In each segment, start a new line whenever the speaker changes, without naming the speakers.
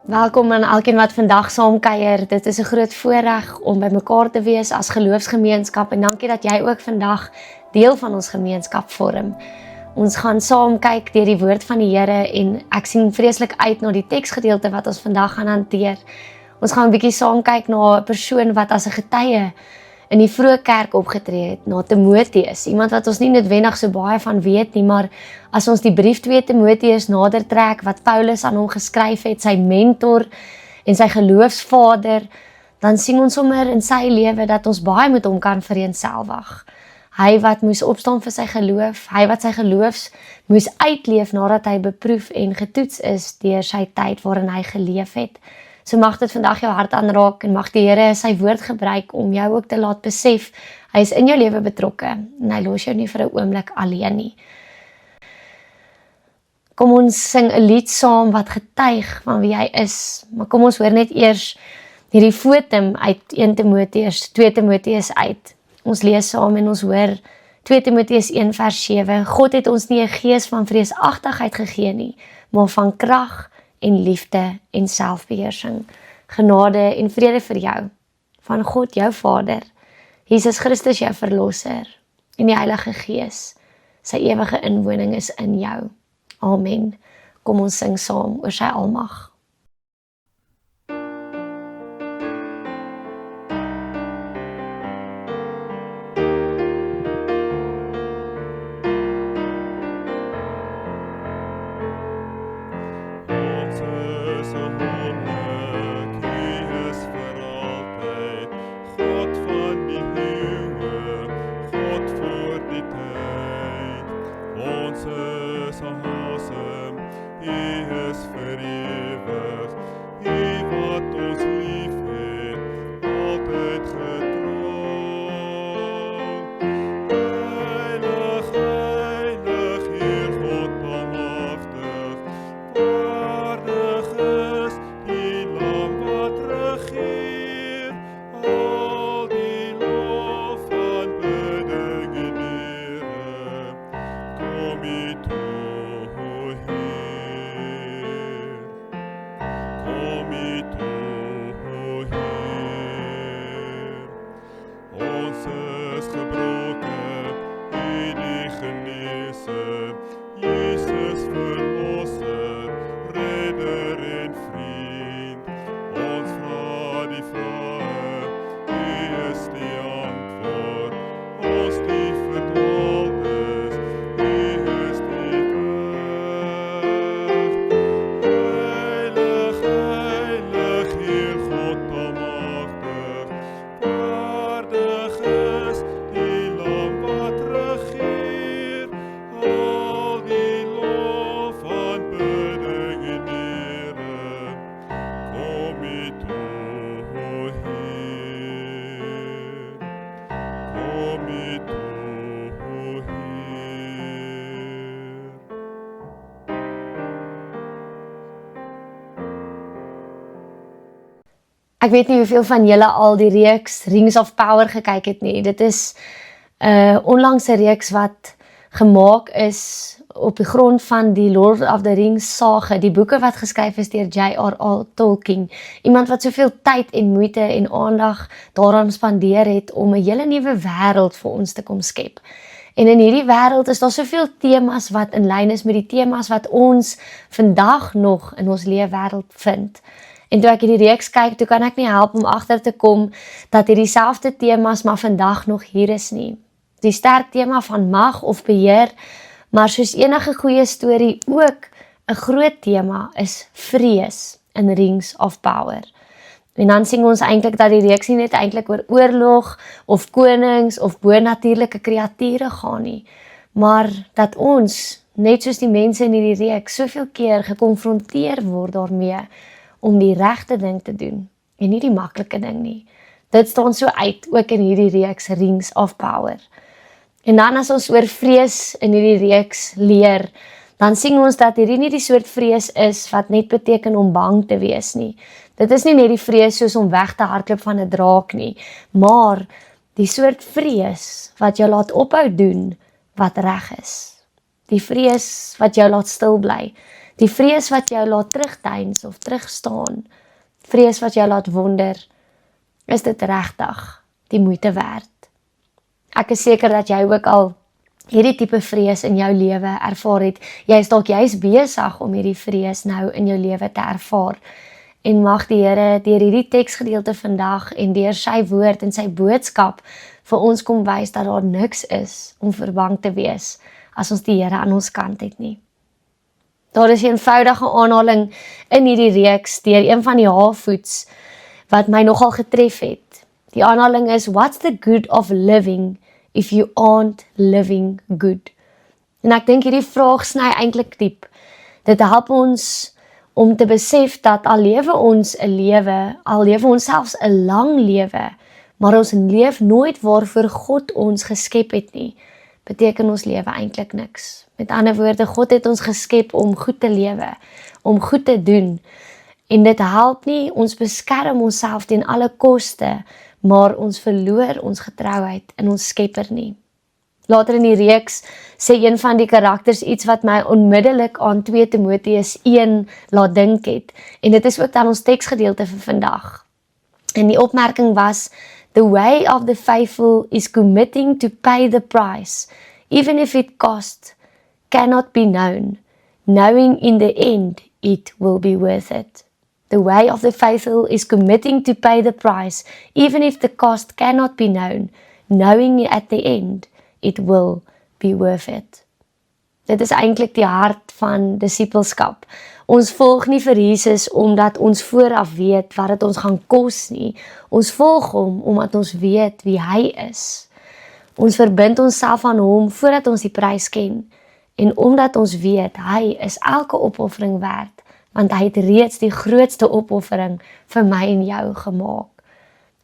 Welkom aan elkeen wat vandag saam kuier. Dit is 'n groot voorreg om by mekaar te wees as geloofsgemeenskap en dankie dat jy ook vandag deel van ons gemeenskap vorm. Ons gaan saam kyk deur die woord van die Here en ek sien vreeslik uit na die teksgedeelte wat ons vandag gaan hanteer. Ons gaan 'n bietjie saam kyk na 'n persoon wat as 'n getuie in die vroeë kerk opgetree het, na Timoteus, iemand wat ons nie noodwendig so baie van weet nie, maar as ons die brief 2 Timoteus nader trek, wat Paulus aan hom geskryf het, sy mentor en sy geloofsvader, dan sien ons sommer in sy lewe dat ons baie met hom kan vereenselwig. Hy wat moes opstaan vir sy geloof, hy wat sy geloofs moes uitleef nadat hy beproef en getoets is deur sy tyd waarin hy geleef het. So mag dit vandag jou hart aanraak en mag die Here sy woord gebruik om jou ook te laat besef, hy is in jou lewe betrokke en hy los jou nie vir 'n oomblik alleen nie. Kom ons sing 'n lied saam wat getuig van wie hy is, maar kom ons hoor net eers hierdie fotum uit 2 Timoteus uit. Ons lees saam en ons hoor 2 Timoteus 1 vers 7, God het ons nie 'n gees van vreesagtigheid gegee nie, maar van krag en liefde en selfbeheersing. Genade en vrede vir jou, van God jou Vader, Jesus Christus jou Verlosser en die Heilige Gees. Sy ewige inwoning is in jou. Amen. Kom ons sing saam oor sy almag. Ek weet nie hoeveel van julle al die reeks Rings of Power gekyk het nie. Dit is 'n onlangse reeks wat gemaak is op die grond van die Lord of the Rings sage, die boeke wat geskryf is deur J.R.R. Tolkien. Iemand wat soveel tyd en moeite en aandag daaraan spandeer het om 'n hele nuwe wêreld vir ons te kom skep. En in hierdie wêreld is daar soveel temas wat in lyn is met die temas wat ons vandag nog in ons leefwêreld vind. En toe ek hierdie reeks kyk, toe kan ek nie help om agter te kom dat hierdie selfde temas maar vandag nog hier is nie. Die sterk tema van mag of beheer, maar soos enige goeie storie ook 'n groot tema is vrees in Rings of Power. En dan sien ons eintlik dat die reeks nie net eintlik oor oorlog of konings of bonatuurlike kreature gaan nie, maar dat ons, net soos die mense in hierdie reeks, soveel keer gekonfronteer word daarmee om die regte ding te doen en nie die maklike ding nie. Dit staan so uit ook in hierdie reeks Rings of Power. En dan as ons oor vrees in hierdie reeks leer, dan sien ons dat hierdie nie die soort vrees is wat net beteken om bang te wees nie. Dit is nie net die vrees soos om weg te hardloop van 'n draak nie, maar die soort vrees wat jou laat ophou doen wat reg is. Die vrees wat jou laat stil bly. Die vrees wat jou laat terugdeins of terugstaan, vrees wat jou laat wonder, is dit regtig die moeite werd? Ek is seker dat jy ook al hierdie tipe vrees in jou lewe ervaar het. Jy is dalk juist besig om hierdie vrees nou in jou lewe te ervaar. En mag die Here deur hierdie teksgedeelte vandag en deur sy woord en sy boodskap vir ons kom wys dat daar niks is om vir bang te wees as ons die Here aan ons kant het nie. Daar is 'n eenvoudige aanhaling in hierdie reeks deur een van die Halfvoets wat my nogal getref het. Die aanhaling is, "What's the good of living if you aren't living good?" En ek dink hierdie vraag sny eintlik diep. Dit help ons om te besef dat al lewe ons 'n lewe, al lewe ons selfs 'n lang lewe, maar ons leef nooit waarvoor God ons geskep het nie, beteken ons lewe eintlik niks. Met ander woorde, God het ons geskep om goed te lewe, om goed te doen. En dit help nie, ons beskerm onsself teen alle koste, maar ons verloor ons getrouheid in ons Skepper nie. Later in die reeks sê een van die karakters iets wat my onmiddellik aan 2 Timoteus 1 laat dink het. En dit is ook dan ons teksgedeelte vir vandag. En die opmerking was, "The way of the faithful is committing to pay the price, even if it cost cannot be known, knowing in the end it will be worth it." The way of the faithful is committing to pay the price, even if the cost cannot be known, knowing at the end it will be worth it. Dit is eintlik die hart van disippelskap. Ons volg nie vir Jesus omdat ons vooraf weet wat dit ons gaan kos nie. Ons volg hom omdat ons weet wie hy is. Ons verbind onsself aan hom voordat ons die prys ken. En omdat ons weet hy is elke opoffering werd, want hy het reeds die grootste opoffering vir my en jou gemaak.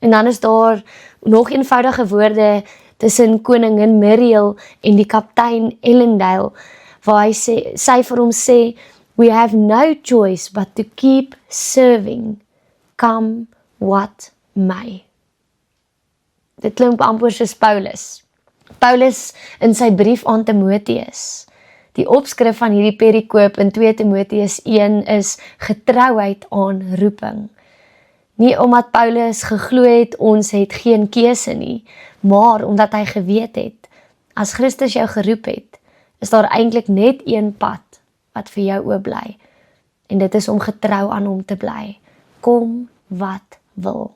En dan is daar nog eenvoudige woorde tussen koningin Muriel en die kaptein Ellendale, waar hy sy vir hom sê, "We have no choice but to keep serving, come what may." Dit klink amper soos Paulus. Paulus in sy brief aan Timoteus. Die opskrif van hierdie perikoop in 2 Timoteus 1 is getrouheid aan roeping. Nie omdat Paulus geglo het ons het geen keuse nie, maar omdat hy geweet het, as Christus jou geroep het, is daar eintlik net een pad wat vir jou oop bly. En dit is om getrou aan hom te bly. Kom wat wil.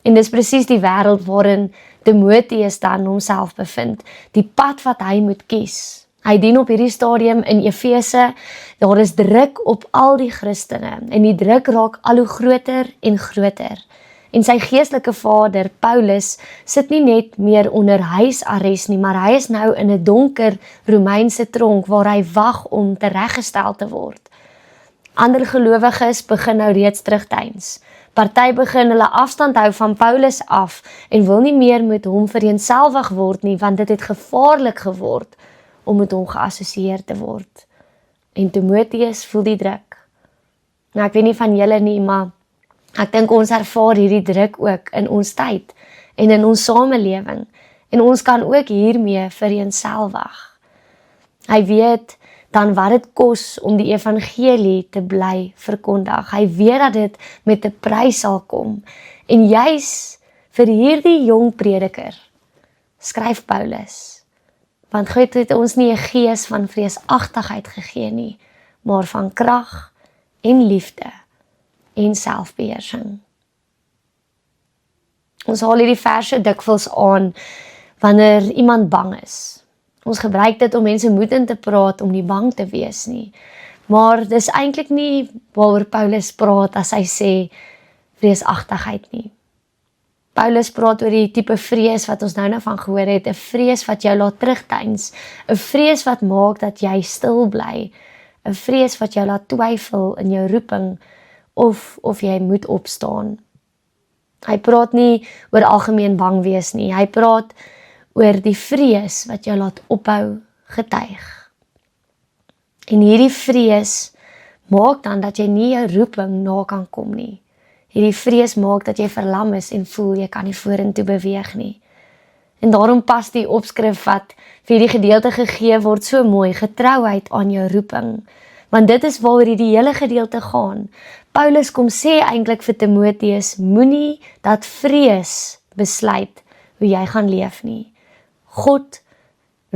En dis presies die wêreld waarin Timoteus dan homself bevind. Die pad wat hy moet kies. Hy dien op hierdie stadium in Efese, daar is druk op al die Christene, en die druk raak al hoe groter en groter. En sy geestelike vader, Paulus, sit nie net meer onder huisarrest nie, maar hy is nou in 'n donker Romeinse tronk, waar hy wag om tereggestel te word. Ander gelowiges begin nou reeds terugdeins. Party begin hulle afstand hou van Paulus af, en wil nie meer met hom vereenselwig word nie, want dit het gevaarlik geword, om met hom geassosieer te word. En Timoteus voel die druk. Nou, ek weet nie van julle nie, maar ek dink ons ervaar hierdie druk ook in ons tyd en in ons samelewing. En ons kan ook hiermee vereenselwig. Hy weet dan wat dit kos om die evangelie te bly verkondig. Hy weet dat dit met 'n prys sal kom. En juis vir hierdie jong prediker skryf Paulus, want God het ons nie 'n gees van vreesagtigheid gegee nie, maar van krag en liefde en selfbeheersing. Ons haal hierdie verse dikwels aan wanneer iemand bang is. Ons gebruik dit om mense moed in te praat om nie bang te wees nie. Maar dis eintlik nie waaroor Paulus praat as hy sê vreesagtigheid nie. Paulus praat oor die tipe vrees wat ons nou van gehoor het, 'n vrees wat jou laat terugdeins, 'n vrees wat maak dat jy stil bly, 'n vrees wat jou laat twyfel in jou roeping of jy moet opstaan. Hy praat nie oor algemeen bang wees nie, hy praat oor die vrees wat jou laat ophou getuig. En hierdie vrees maak dan dat jy nie jou roeping na kan kom nie. Hierdie vrees maak dat jy verlam is en voel jy kan nie vorentoe beweeg nie. En daarom pas die opskrif wat vir die gedeelte gegee word so mooi, getrouheid aan jou roeping. Want dit is waaroor die hele gedeelte gaan. Paulus kom sê eintlik vir Timoteus, moenie dat vrees besluit hoe jy gaan leef nie. God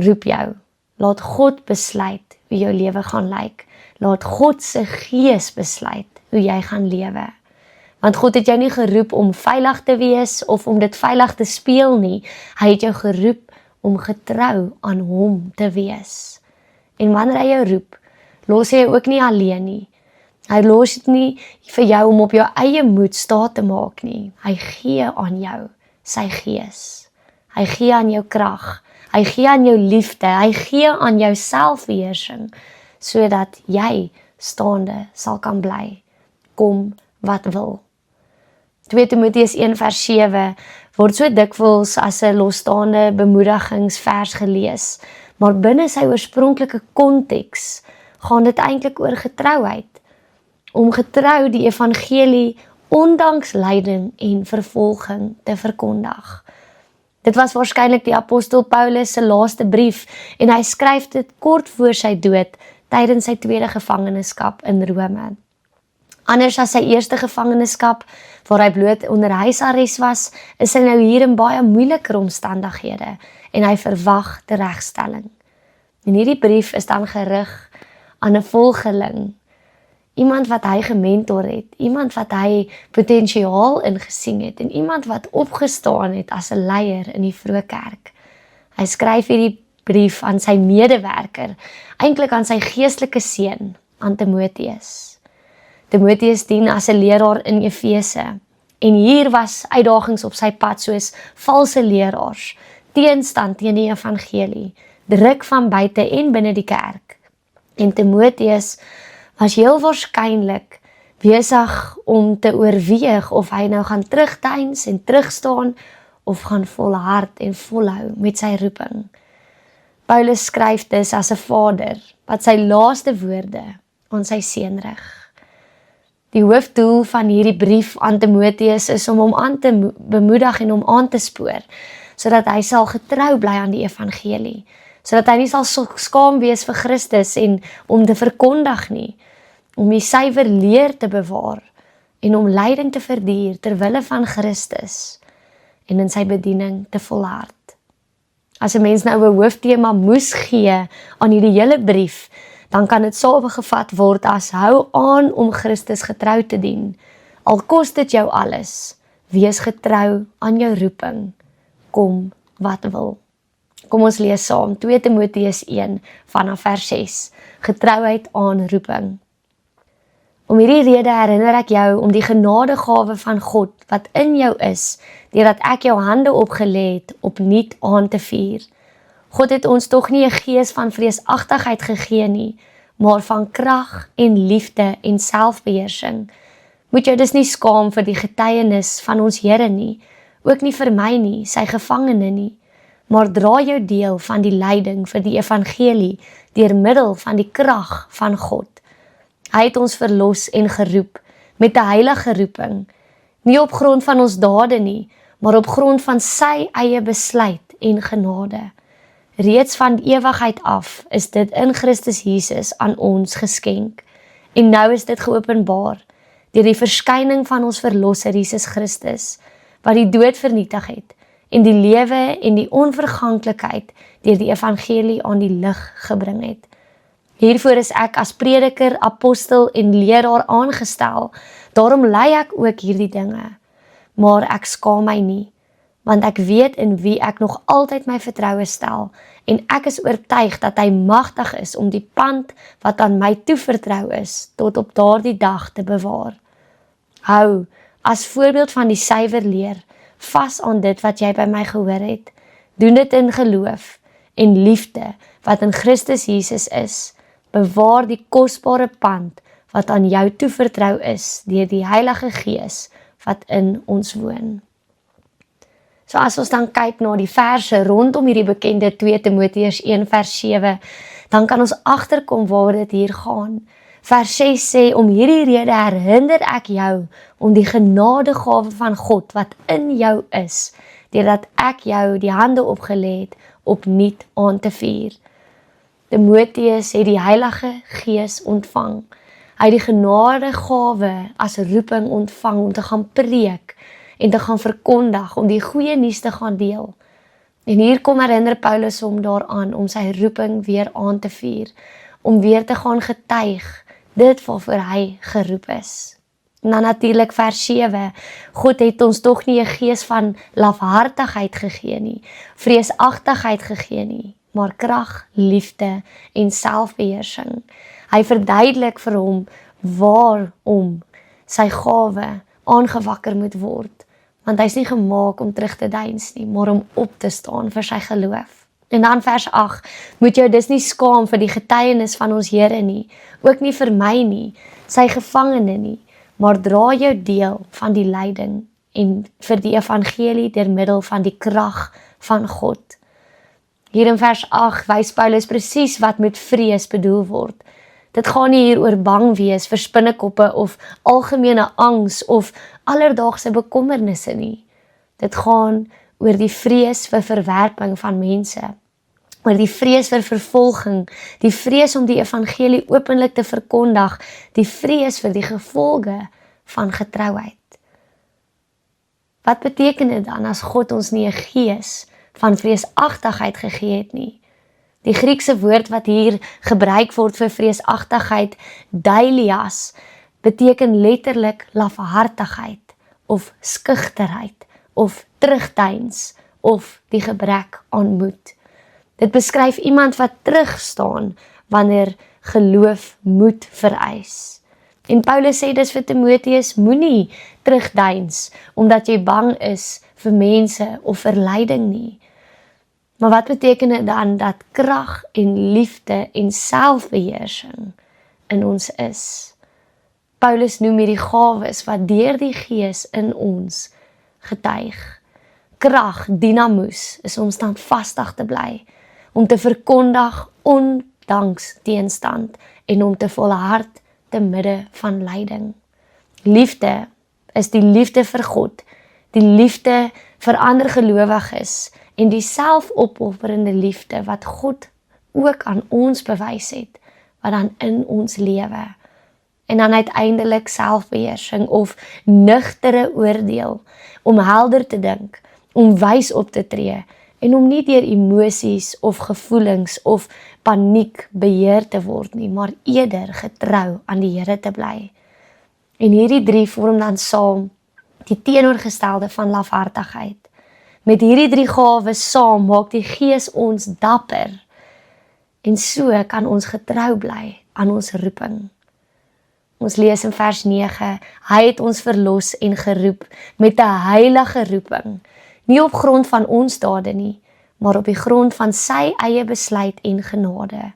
roep jou. Laat God besluit hoe jou lewe gaan lyk. Laat God se gees besluit hoe jy gaan lewe. Want God het jou nie geroep om veilig te wees of om dit veilig te speel nie. Hy het jou geroep om getrou aan hom te wees. En wanneer hy jou roep, los hy jou ook nie alleen nie. Hy los dit nie vir jou om op jou eie moed staat te maak nie. Hy gee aan jou sy gees. Hy gee aan jou krag. Hy gee aan jou liefde. Hy gee aan jou selfbeheersing, sodat jy staande sal kan bly. Kom wat wil. 2 Timoteus 1 vers 7 word so dikwels as 'n losstaande bemoedigingsvers gelees, maar binne sy oorspronklike konteks gaan dit eintlik oor getrouheid. Om getrou die evangelie ondanks lyding en vervolging te verkondig. Dit was waarskynlik die apostel Paulus se laaste brief en hy skryf dit kort voor sy dood tydens sy tweede gevangenskap in Rome. Anders as sy eerste gevangenskap, waar hy bloot onder huisarrest was, is hy nou hier in baie moeiliker omstandighede en hy verwag teregstelling. En hierdie brief is dan gerig aan 'n volgeling, iemand wat hy gementor het, iemand wat hy potensiaal ingesien het en iemand wat opgestaan het as 'n leier in die vroeë kerk. Hy skryf hierdie brief aan sy medewerker, eintlik aan sy geestelike seun, aan Timoteus. Timoteus dien as 'n leraar in Efese en hier was uitdagings op sy pad soos valse leraars, teenstand teen die evangelie, druk van buite en binne die kerk. En Timoteus was heel waarskynlik besig om te oorweeg of hy nou gaan terugdeins en terugstaan of gaan volhard en volhou met sy roeping. Paulus skryf dus as 'n vader wat sy laaste woorde aan sy seun rig. Die hoofdoel van hierdie brief aan Timoteus is om hom aan te bemoedig en hom aan te spoor, sodat hy sal getrou bly aan die evangelie, sodat hy nie sal skaam wees vir Christus en om te verkondig nie, om die suiwer leer te bewaar en om lyding te verduur ter wille van Christus en in sy bediening te volhard. As 'n mens nou 'n hooftema moes gee aan hierdie hele brief, dan kan dit saamgevat word as hou aan om Christus getrou te dien. Al kos dit jou alles, wees getrou aan jou roeping, kom wat wil. Kom ons lees saam 2 Timoteus 1 vanaf vers 6, getrouheid aan roeping. Om hierdie rede herinner ek jou om die genadegawe van God wat in jou is, deurdat ek jou hande opgelê het, opnuut aan te vier. God het ons tog nie 'n gees van vreesagtigheid gegee nie, maar van krag en liefde en selfbeheersing. Moet jou dus nie skaam vir die getuienis van ons Here nie, ook nie vir my nie, sy gevangene nie, maar dra jou deel van die lyding vir die evangelie deur middel van die krag van God. Hy het ons verlos en geroep met 'n heilige roeping, nie op grond van ons dade nie, maar op grond van sy eie besluit en genade. Reeds van ewigheid af is dit in Christus Jesus aan ons geskenk, en nou is dit geopenbaar deur die verskyning van ons verlosser Jesus Christus, wat die dood vernietig het, en die lewe en die onverganklikheid deur die evangelie aan die lig gebring het. Hiervoor is ek as prediker, apostel en leraar aangestel, daarom lei ek ook hierdie dinge. Maar ek skaam my nie, want ek weet in wie ek nog altyd my vertroue stel, en ek is oortuig dat hy magtig is om die pand wat aan my toevertrou is, tot op daardie dag te bewaar. Hou, as voorbeeld van die suiwer leer, vas aan dit wat jy by my gehoor het. Doen dit in geloof en liefde wat in Christus Jesus is. Bewaar die kosbare pand wat aan jou toevertrou is deur die Heilige Gees wat in ons woon. So as ons dan kyk na die verse rondom hierdie bekende 2 Timoteus 1 vers 7, dan kan ons agterkom waaroor dit hier gaan. Vers 6 sê, om hierdie rede herinner ek jou om die genadegawe van God wat in jou is, deurdat ek jou die hande opgelê het, opnuut aan te vier. Timoteus het die Heilige Gees ontvang. Hy het die genadegawe as roeping ontvang om te gaan preek en te gaan verkondig, om die goeie nuus te gaan deel. En hier kom herinner Paulus hom daaraan om sy roeping weer aan te vuur, om weer te gaan getuig, dit waarvoor hy geroep is. En dan natuurlik vers 7, God het ons tog nie 'n gees van lafhartigheid gegee nie, vreesagtigheid gegee nie, maar krag, liefde en selfbeheersing. Hy verduidelik vir hom waarom sy gawe aangewakker moet word, want hy's nie gemaak om terug te deins nie, maar om op te staan vir sy geloof. En dan vers 8, moet jou dus nie skaam vir die getuienis van ons Here nie, ook nie vir my nie, sy gevangene nie, maar dra jou deel van die lyding en vir die evangelie deur middel van die krag van God. Hier in vers 8 wys Paulus presies wat met vrees bedoel word. Dit gaan nie hier oor bang wees vir spinnekoppe of algemene angs of alledaagse bekommernisse nie. Dit gaan oor die vrees vir verwerping van mense, oor die vrees vir vervolging, die vrees om die evangelie openlik te verkondig, die vrees vir die gevolge van getrouheid. Wat beteken dit dan as God ons nie 'n gees van vreesagtigheid gegee het nie? Die Griekse woord wat hier gebruik word vir vreesagtigheid, deilias, beteken letterlik lafhartigheid of skugterheid of terugdeins of die gebrek aan moed. Dit beskryf iemand wat terugstaan wanneer geloof moed vereis. En Paulus sê dus vir Timoteus, moenie terugdeins omdat jy bang is vir mense of vir lyding nie. Maar wat beteken dit dan dat krag en liefde en selfbeheersing in ons is? Paulus noem hierdie gawes wat deur die Gees in ons getuig. Krag, dinamus, is om standvastig te bly, om te verkondig ondanks teenstand en om te volhard te midde van lyding. Liefde is die liefde vir God, die liefde vir ander gelowiges en die selfopofferende liefde wat God ook aan ons bewys het, wat dan in ons lewe. En dan uiteindelik selfbeheersing of nugtere oordeel, om helder te dink, om wys op te tree en om nie deur emosies of gevoelings of paniek beheer te word nie, maar eerder getrou aan die Here te bly. En hierdie drie vorm dan saam die teenoorgestelde van lafhartigheid. Met hierdie drie gawes saam maak die Gees ons dapper en so kan ons getrou bly aan ons roeping. Ons lees in vers 9, hy het ons verlos en geroep met 'n heilige roeping, nie op grond van ons dade nie, maar op die grond van sy eie besluit en genade.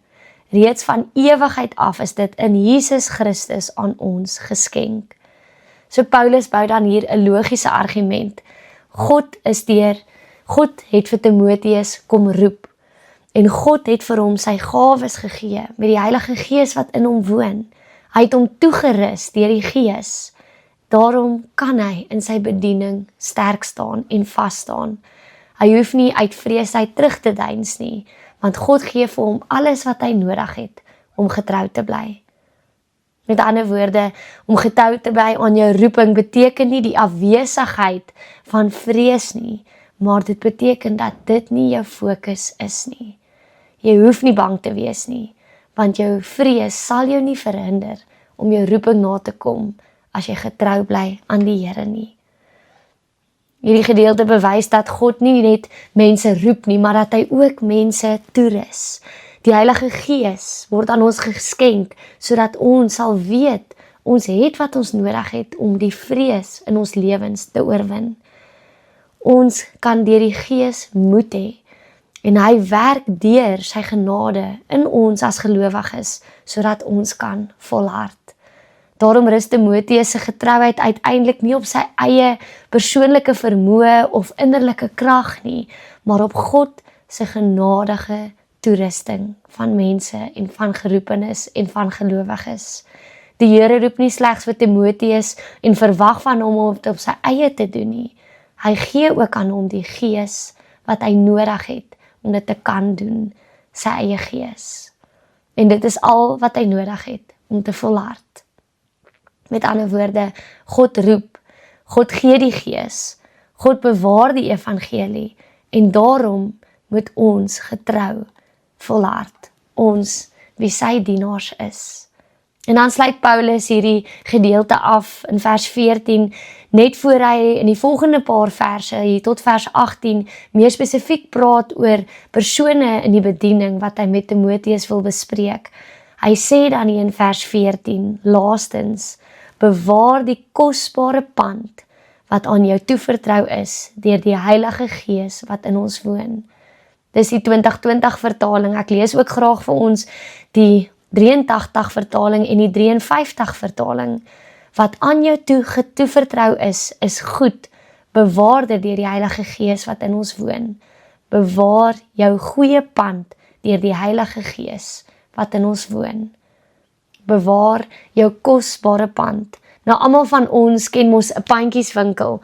Reeds van ewigheid af is dit in Jesus Christus aan ons geskenk. So Paulus bou dan hier 'n logiese argument. God het vir Timoteus kom roep en God het vir hom sy gawes gegee met die Heilige Gees wat in hom woon. Hy het hom toegerus deur die Gees. Daarom kan hy in sy bediening sterk staan en vas staan. Hy hoef nie uit vrees uit terug te deins nie, want God gee vir hom alles wat hy nodig het om getrou te bly. Met ander woorde, om getrou te bly aan jou roeping beteken nie die afwesigheid van vrees nie, maar dit beteken dat dit nie jou fokus is nie. Jy hoef nie bang te wees nie, want jou vrees sal jou nie verhinder om jou roeping na te kom as jy getrou bly aan die Here nie. Hierdie gedeelte bewys dat God nie net mense roep nie, maar dat hy ook mense toerus. Die Heilige Gees word aan ons geskenk, sodat ons sal weet, ons het wat ons nodig het om die vrees in ons lewens te oorwin. Ons kan deur die Gees moed hê, en hy werk deur sy genade in ons as gelowiges, sodat ons kan volhard. Daarom rus Timoteus se getrouheid uiteindelik nie op sy eie persoonlike vermoë of innerlike krag nie, maar op God se genadige toerusting van mense en van geroepenes en van gelowiges. Die Here roep nie slegs vir Timoteus en verwag van hom om dit op sy eie te doen nie. Hy gee ook aan hom die Gees wat hy nodig het om dit te kan doen, sy eie Gees. En dit is al wat hy nodig het om te volhard. Met ander woorde, God roep, God gee die Gees, God bewaar die evangelie en daarom moet ons getrou volhard, ons wie sy dienaars is. En dan sluit Paulus hierdie gedeelte af in vers 14, net voor hy in die volgende paar verse, hier tot vers 18, meer spesifiek praat oor persone in die bediening wat hy met Timoteus wil bespreek. Hy sê dan hier in vers 14, laastens, bewaar die kosbare pand wat aan jou toevertrou is deur die Heilige Gees wat in ons woon. Dis die 2020 vertaling. Ek lees ook graag vir ons die 83 vertaling en die 53 vertaling. Wat aan jou toevertrou is goed. Bewaar dit deur die Heilige Gees wat in ons woon. Bewaar jou goeie pand deur die Heilige Gees wat in ons woon. Bewaar jou kosbare pand. Nou, almal van ons ken mos 'n pandjieswinkel.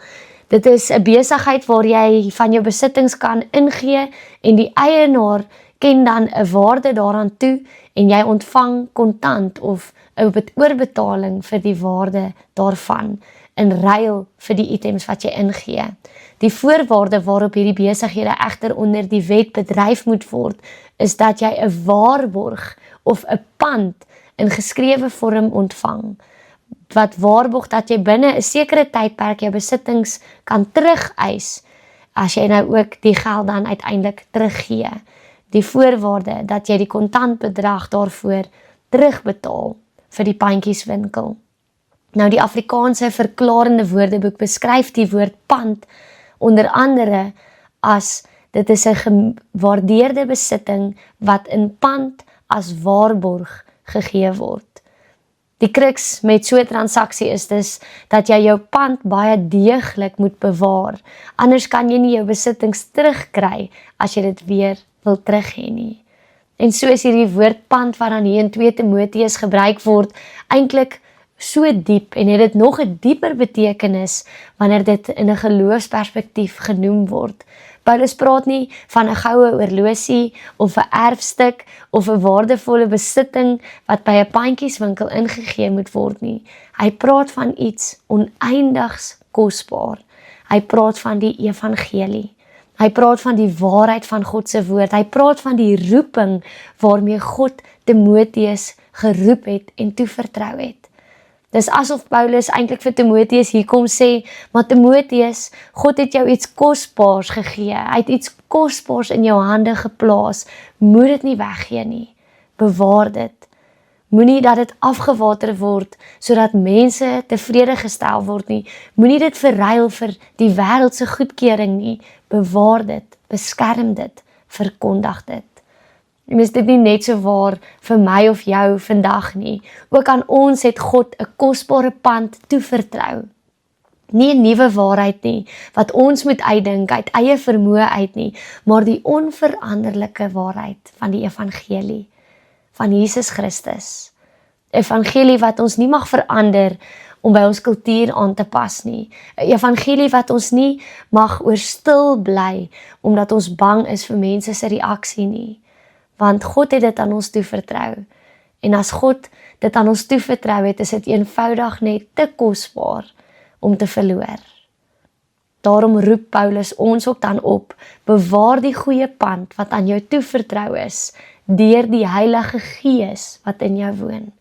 Dit is 'n besigheid waar jy van jou besittings kan ingee en die eienaar ken dan 'n waarde daaraan toe en jy ontvang kontant of 'n oorbetaling vir die waarde daarvan in ruil vir die items wat jy ingee. Die voorwaarde waarop hierdie besighede egter onder die wet bedryf moet word, is dat jy 'n waarborg of 'n pand in geskrewe vorm ontvang, wat waarborg dat jy binne 'n sekere tydperk jou besittings kan terugeis, as jy nou ook die geld dan uiteindelik teruggee. Die voorwaarde dat jy die kontantbedrag daarvoor terugbetaal vir die pandjieswinkel. Nou, die Afrikaanse verklarende woordeboek beskryf die woord pand onder andere as dit is 'n gewaardeerde besitting wat in pand as waarborg gegee word. Die kruks met so 'n transaksie is dus dat jy jou pand baie deeglik moet bewaar. Anders kan jy nie jou besittings terugkry as jy dit weer wil terug hê nie. En so is hierdie woord pand wat dan hier in 2 Timoteus gebruik word, eintlik so diep en het dit nog 'n dieper betekenis wanneer dit in 'n geloofsperspektief genoem word. Paulus praat nie van 'n goue oorlosie of 'n erfstuk of 'n waardevolle besitting wat by 'n pandjieswinkel ingegee moet word nie. Hy praat van iets oneindigs kosbaar. Hy praat van die evangelie. Hy praat van die waarheid van God se woord. Hy praat van die roeping waarmee God Timoteus geroep het en toevertrou het. Dis asof Paulus eintlik vir Timoteus hier kom sê, maar Timoteus, God het jou iets kosbaars gegee. Hy het iets kosbaars in jou hande geplaas. Moet dit nie weggee nie. Bewaar dit. Moenie dat dit afgewater word sodat mense tevrede gestel word nie. Moenie dit verruil vir die wêreld se goedkeuring nie. Bewaar dit, beskerm dit, verkondig dit. En is dit nie net so waar vir my of jou vandag nie. Ook aan ons het God 'n kosbare pand toevertrou. Nie 'n nuwe waarheid nie, wat ons moet uitdink uit eie vermoë uit nie, maar die onveranderlike waarheid van die evangelie, van Jesus Christus. Evangelie wat ons nie mag verander om by ons kultuur aan te pas nie. 'n Evangelie wat ons nie mag oorstil bly, omdat ons bang is vir mense se reaksie nie. Want God het dit aan ons toevertrou. En as God dit aan ons toevertrou het, is dit eenvoudig net te kosbaar om te verloor. Daarom roep Paulus ons ook dan op, bewaar die goeie pand wat aan jou toevertrou is, deur die Heilige Gees wat in jou woon.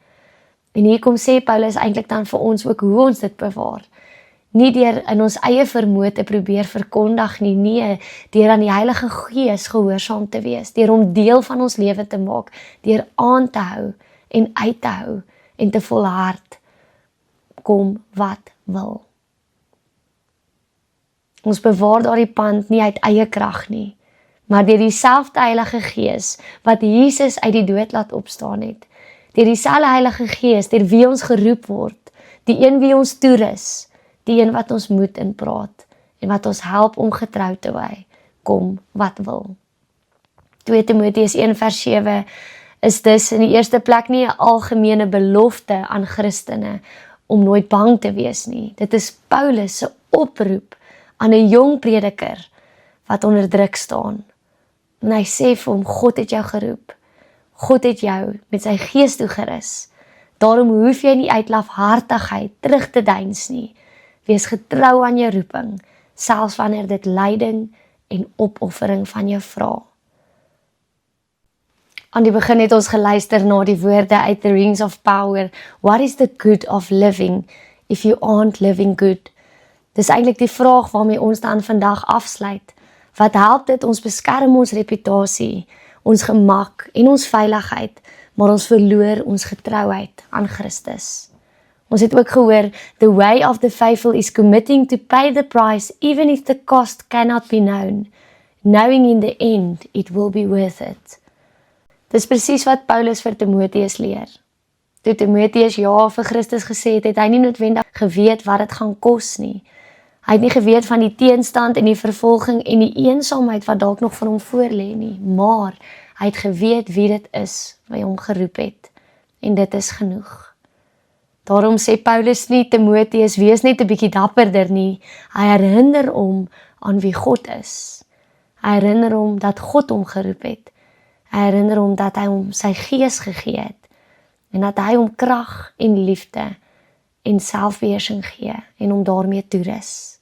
En hier kom sê Paulus eintlik dan vir ons ook hoe ons dit bewaar. Nie deur in ons eie vermoë te probeer verkondig nie, nee, deur aan die Heilige Gees gehoorsaam te wees, deur hom deel van ons lewe te maak, deur aan te hou en uit te hou en te volhard, kom wat wil. Ons bewaar daardie pand nie uit eie krag nie, maar deur dieselfde Heilige Gees wat Jesus uit die dood laat opstaan het. Deur dieselfde Heilige Gees, deur wie ons geroep word, die een wie ons toerus, die een wat ons moed in praat en wat ons help om getrou te bly, kom wat wil. 2 Timoteus 1 vers 7 is dus in die eerste plek nie 'n algemene belofte aan Christene om nooit bang te wees nie. Dit is Paulus se oproep aan 'n jong prediker wat onder druk staan. En hy sê vir hom, God het jou geroep. God het jou met sy gees toegerus. Daarom hoef jy nie uit lafhartigheid terug te deins nie. Wees getrou aan jou roeping, selfs wanneer dit lyding en opoffering van jou vra. Aan die begin het ons geluister na die woorde uit The Rings of Power. What is the good of living if you aren't living good? Dis eintlik die vraag waarmee ons dan vandag afsluit. Wat help dit ons beskerm ons reputasie, ons gemak en ons veiligheid, maar ons verloor ons getrouheid aan Christus. Ons het ook gehoor, the way of the faithful is committing to pay the price even if the cost cannot be known, knowing in the end it will be worth it. Dis presies wat Paulus vir Timotheus leer. Toe Timotheus ja vir Christus gesê het hy nie noodwendig geweet wat dit gaan kos nie. Hy het nie geweet van die teenstand en die vervolging en die eensaamheid wat dalk nog van hom voorlê nie, maar hy het geweet wie dit is wat hom geroep het, en dit is genoeg. Daarom sê Paulus nie Timotheus, wees net 'n bietjie dapperder nie, hy herinner hom aan wie God is. Hy herinner hom dat God hom geroep het. Hy herinner hom dat hy hom sy gees gegee het, en dat hy hom krag en liefde en selfbeheersing gee, en hom daarmee toerus.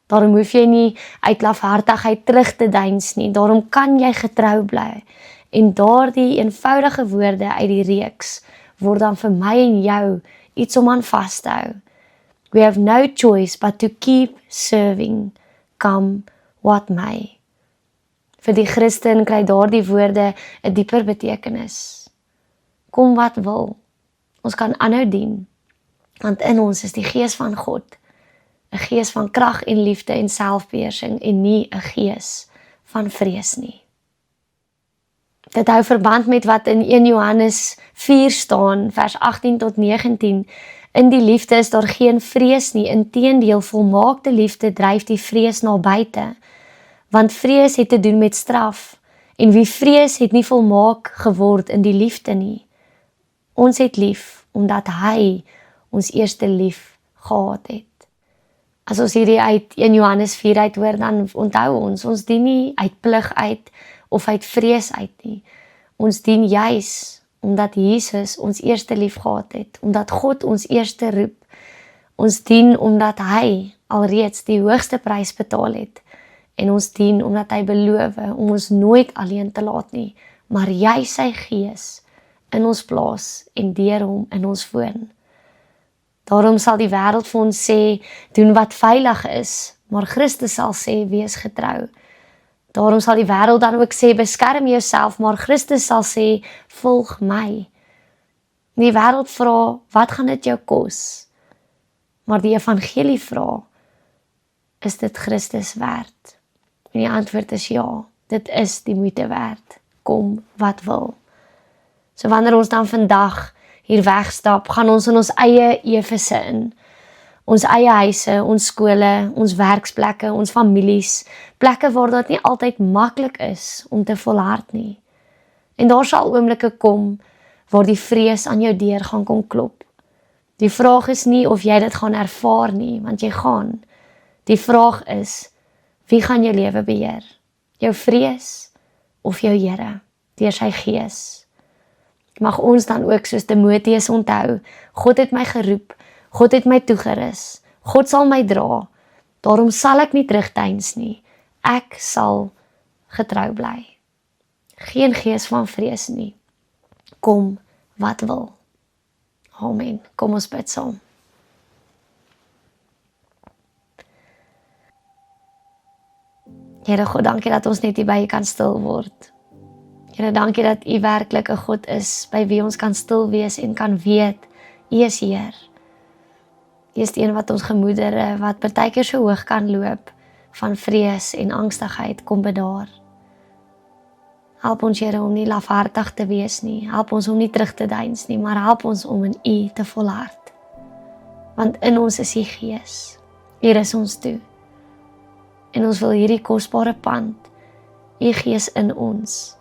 Daarom hoef jy nie uit lafhartigheid terug te deins nie, daarom kan jy getrou bly, en daardie eenvoudige woorde uit die reeks, word dan vir my en jou iets om aan vas te hou. We have no choice but to keep serving, come what may. Vir die Christen kry daardie woorde 'n dieper betekenis. Kom wat wil, ons kan aanhou dien, want in ons is die gees van God, 'n gees van krag en liefde en selfbeheersing en nie 'n gees van vrees nie. Dit hou verband met wat in 1 Johannes 4 staan, vers 18 tot 19. In die liefde is daar geen vrees nie, inteendeel volmaakte liefde dryf die vrees na buite. Want vrees het te doen met straf, en wie vrees het nie volmaak geword in die liefde nie. Ons het lief, omdat hy ons eerste lief gehad het. As ons hierdie uit 1 Johannes 4 uit hoor, dan onthou ons dien nie uit plig uit, of uit vrees uit nie. Ons dien juis, omdat Jesus ons eerste lief gehad het, omdat God ons eerste roep. Ons dien omdat hy alreeds die hoogste prys betaal het, en ons dien omdat hy beloof om ons nooit alleen te laat nie, maar jy sy gees in ons plaas en deur hom in ons woon. Daarom sal die wêreld vir ons sê, doen wat veilig is, maar Christus sal sê, wees getrou. Daarom sal die wêreld dan ook sê, beskerm jouself, maar Christus sal sê, volg my. Die wêreld vra, wat gaan dit jou kos? Maar die evangelie vra, is dit Christus werd? En die antwoord is ja, dit is die moeite werd, kom wat wil. So wanneer ons dan vandag hier wegstap, gaan ons in ons eie Efese in, ons eie huise, ons skole, ons werksplekke, ons families, plekke waar dit nie altyd maklik is om te volhard nie. En daar sal oomblikke kom, waar die vrees aan jou deur gaan kom klop. Die vraag is nie of jy dit gaan ervaar nie, want jy gaan. Die vraag is, wie gaan jou lewe beheer? Jou vrees of jou Here, deur sy gees? Mag ons dan ook soos Timotheus onthou, God het my geroep, God het my toegerus, God sal my dra, daarom sal ek nie terugdeins nie, ek sal getrou bly. Geen gees van vrees nie, kom wat wil. Amen, kom ons bid saam. Here God, dankie dat ons net hier by U kan stil word. Here, dankie dat U werklik 'n God is, by wie ons kan stil wees en kan weet, U is Heer. U is die een wat ons gemoedere, wat partykeer so hoog kan loop, van vrees en angstigheid kom bedaar. Help ons Here om nie lafhartig te wees nie, help ons om nie terug te deins nie, maar help ons om in U te volhard. Want in ons is U Gees, hier is ons toe. En ons wil hierdie kosbare pand, U Gees in ons,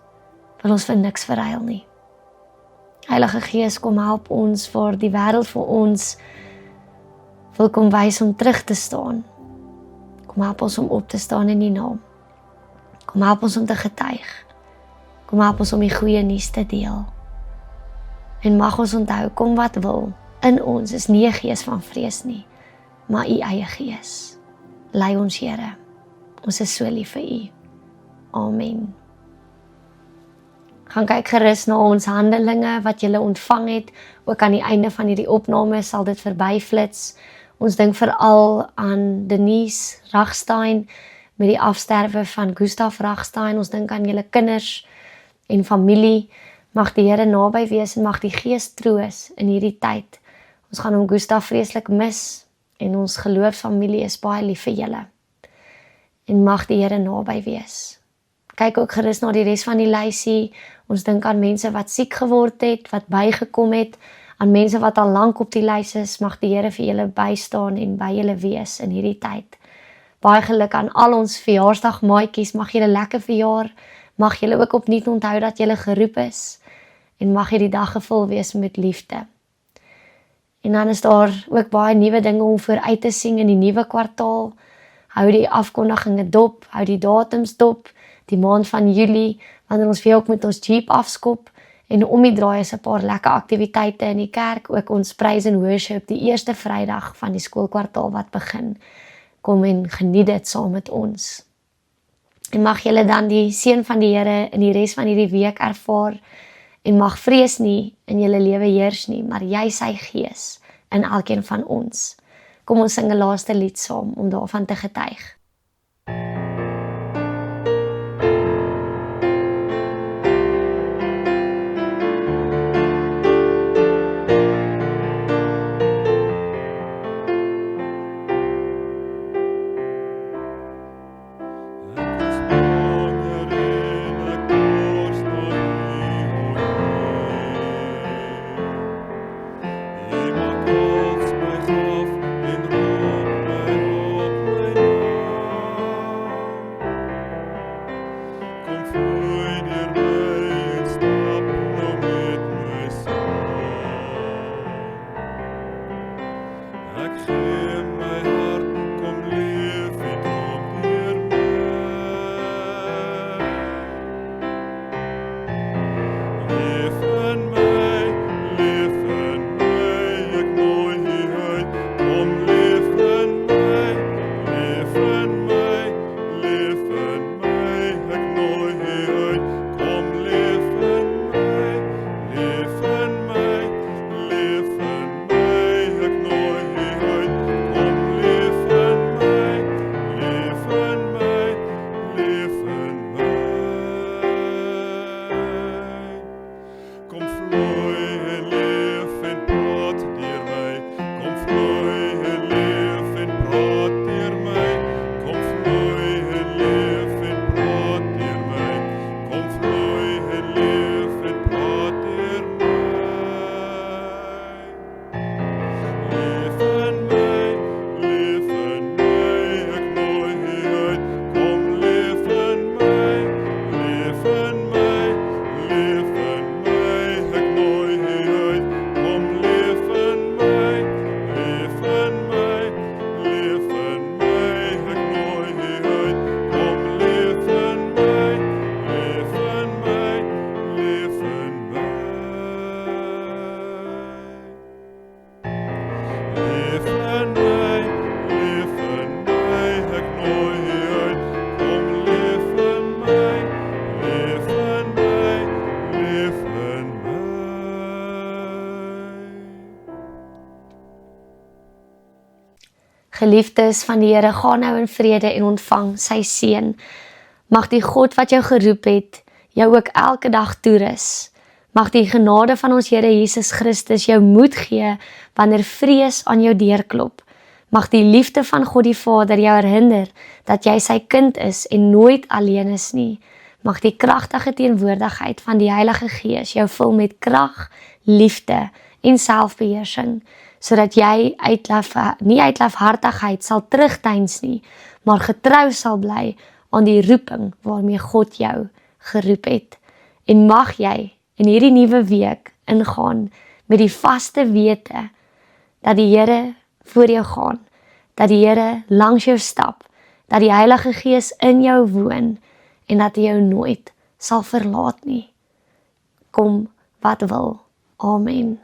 wil ons vir niks verruil nie. Heilige Gees, kom help ons vir die wêreld vir ons, wil kom wys om terug te staan. Kom help ons om op te staan in U naam. Kom help ons om te getuig. Kom help ons om die goeie nuus te deel. En mag ons onthou, kom wat wil, in ons is nie 'n gees van vrees nie, maar u eie gees. Lei ons, Here. Ons is so lief vir u. Amen. Gaan kyk gerus na ons handelinge wat julle ontvang het. Ook aan die einde van hierdie opname sal dit verbyflits. Ons dink veral aan Denise Ragstein met die afsterwe van Gustav Ragstein. Ons dink aan julle kinders en familie. Mag die Here naby wees en mag die Gees troos in hierdie tyd. Ons gaan hom Gustav vreeslik mis en ons geloofsfamilie is baie lief vir julle. En mag die Here naby wees. Kyk ook gerus na die res van die lysie. Ons dink aan mense wat siek geword het, wat bygekom het, aan mense wat al lank op die lys is. Mag die Here vir julle bystaan en by julle wees in hierdie tyd. Baie geluk aan al ons verjaarsdagmaatjies. Mag julle lekker verjaar. Mag julle ook opnuut onthou dat julle geroep is. En mag hierdie dag gevul wees met liefde. En dan is daar ook baie nuwe dinge om vooruit te sien in die nuwe kwartaal. Hou die afkondiginge dop, hou die datums dop, die maand van Julie, wanneer ons weer ook met ons Jeep afskop, en om die draai is 'n paar lekker aktiwiteite in die kerk, ook ons praise and worship, die eerste Vrydag van die skoolkwartaal wat begin. Kom en geniet dit saam met ons. En mag julle dan die seën van die Here in die res van hierdie week ervaar, en mag vrees nie in julle lewe heers nie, maar jy sy Gees in elkeen van ons. Kom ons sing 'n laaste lied saam om daarvan te getuig. Geliefdes van die Here, gaan nou in vrede en ontvang sy seën. Mag die God wat jou geroep het, jou ook elke dag toerus. Mag die genade van ons Here Jesus Christus jou moed gee wanneer vrees aan jou deur klop. Mag die liefde van God die Vader jou herinner dat jy sy kind is en nooit alleen is nie. Mag die kragtige teenwoordigheid van die Heilige Gees jou vul met krag, liefde en selfbeheersing, sodat jy nie uit lafhartigheid sal terugdeins nie, maar getrou sal bly aan die roeping waarmee God jou geroep het. En mag jy in hierdie nuwe week ingaan met die vaste wete dat die Here voor jou gaan, dat die Here langs jou stap, dat die Heilige Gees in jou woon en dat hy jou nooit sal verlaat nie. Kom wat wil. Amen.